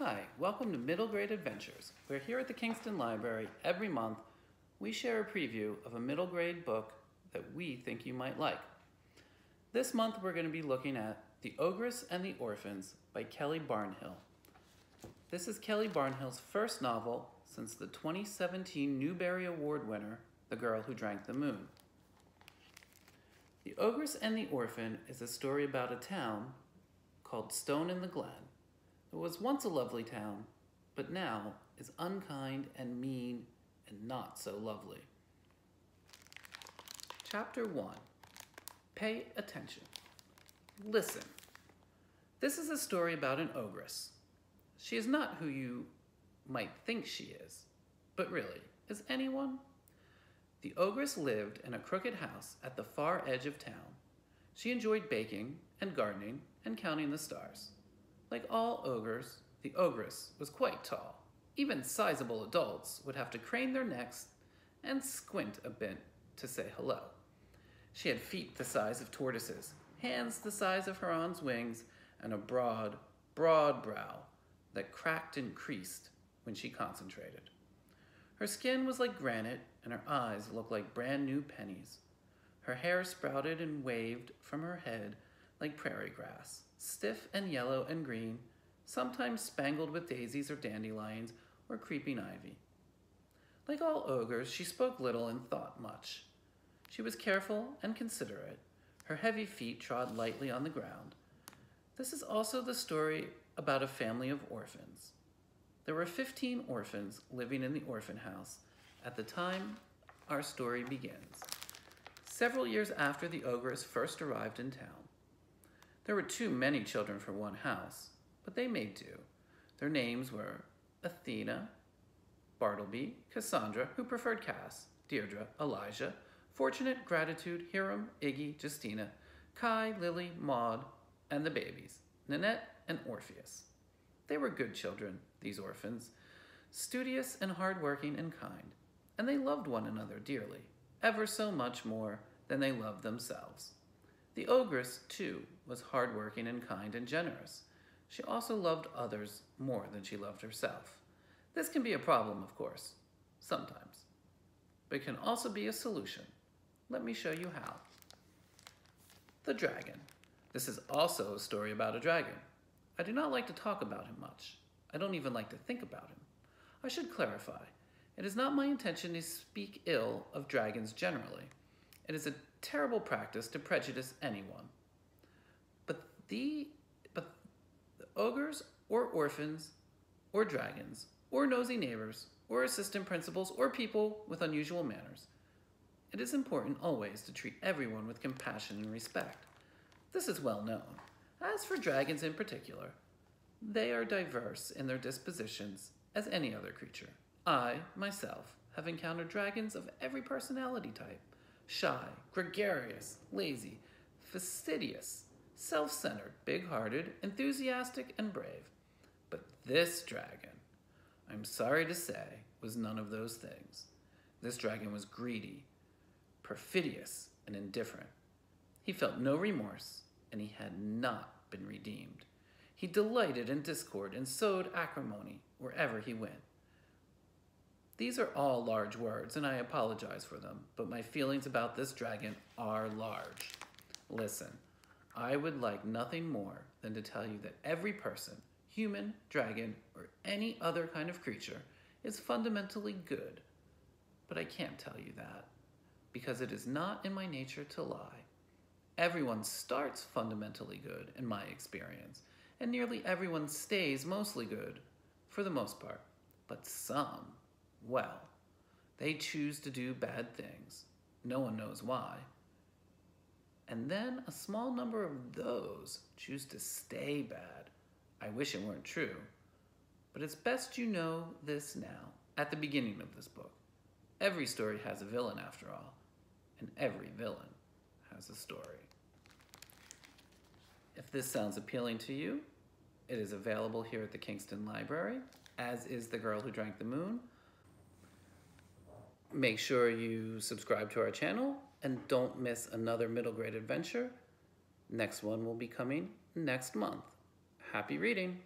Hi, welcome to Middle Grade Adventures, where here at the Kingston Library, every month, we share a preview of a middle grade book that we think you might like. This month, we're going to be looking at The Ogress and the Orphans by Kelly Barnhill. This is Kelly Barnhill's first novel since the 2017 Newbery Award winner, The Girl Who Drank the Moon. The Ogress and the Orphan is a story about a town called Stone-in-the-Glen. It was once a lovely town, but now is unkind and mean and not so lovely. Chapter 1. Pay attention. Listen. This is a story about an ogress. She is not who you might think she is, but really, is anyone? The ogress lived in a crooked house at the far edge of town. She enjoyed baking and gardening and counting the stars. Like all ogres, the ogress was quite tall. Even sizable adults would have to crane their necks and squint a bit to say hello. She had feet the size of tortoises, hands the size of heron's wings, and a broad, broad brow that cracked and creased when she concentrated. Her skin was like granite, and her eyes looked like brand new pennies. Her hair sprouted and waved from her head like prairie grass, stiff and yellow and green, sometimes spangled with daisies or dandelions or creeping ivy. Like all ogres, she spoke little and thought much. She was careful and considerate. Her heavy feet trod lightly on the ground. This is also the story about a family of orphans. There were 15 orphans living in the Orphan House at the time our story begins, several years after the ogress first arrived in town. There were too many children for one house, but they made do. Their names were Athena, Bartleby, Cassandra, who preferred Cass, Deirdre, Elijah, Fortunate, Gratitude, Hiram, Iggy, Justina, Kai, Lily, Maud, and the babies, Nanette and Orpheus. They were good children, these orphans, studious and hardworking and kind, and they loved one another dearly, ever so much more than they loved themselves. The ogress, too, was hardworking and kind and generous. She also loved others more than she loved herself. This can be a problem, of course, sometimes, but it can also be a solution. Let me show you how. The dragon. This is also a story about a dragon. I do not like to talk about him much. I don't even like to think about him. I should clarify. It is not my intention to speak ill of dragons generally. It is a terrible practice to prejudice anyone. But the ogres or orphans or dragons or nosy neighbors or assistant principals or people with unusual manners, it is important always to treat everyone with compassion and respect. This is well known. As for dragons in particular, they are diverse in their dispositions as any other creature. I, myself, have encountered dragons of every personality type. Shy, gregarious, lazy, fastidious, self-centered, big-hearted, enthusiastic, and brave. But this dragon, I'm sorry to say, was none of those things. This dragon was greedy, perfidious, and indifferent. He felt no remorse, and he had not been redeemed. He delighted in discord and sowed acrimony wherever he went. These are all large words, and I apologize for them, but my feelings about this dragon are large. Listen, I would like nothing more than to tell you that every person, human, dragon, or any other kind of creature, is fundamentally good. But I can't tell you that, because it is not in my nature to lie. Everyone starts fundamentally good, in my experience, and nearly everyone stays mostly good, for the most part. But some, well, they choose to do bad things. No one knows why. And then a small number of those choose to stay bad. I wish it weren't true, but it's best you know this now, at the beginning of this book. Every story has a villain after all, and every villain has a story. If this sounds appealing to you, it is available here at the Kingston Library, as is The Girl Who Drank the Moon. Make sure you subscribe to our channel and don't miss another middle grade adventure. Next one will be coming next month. Happy reading!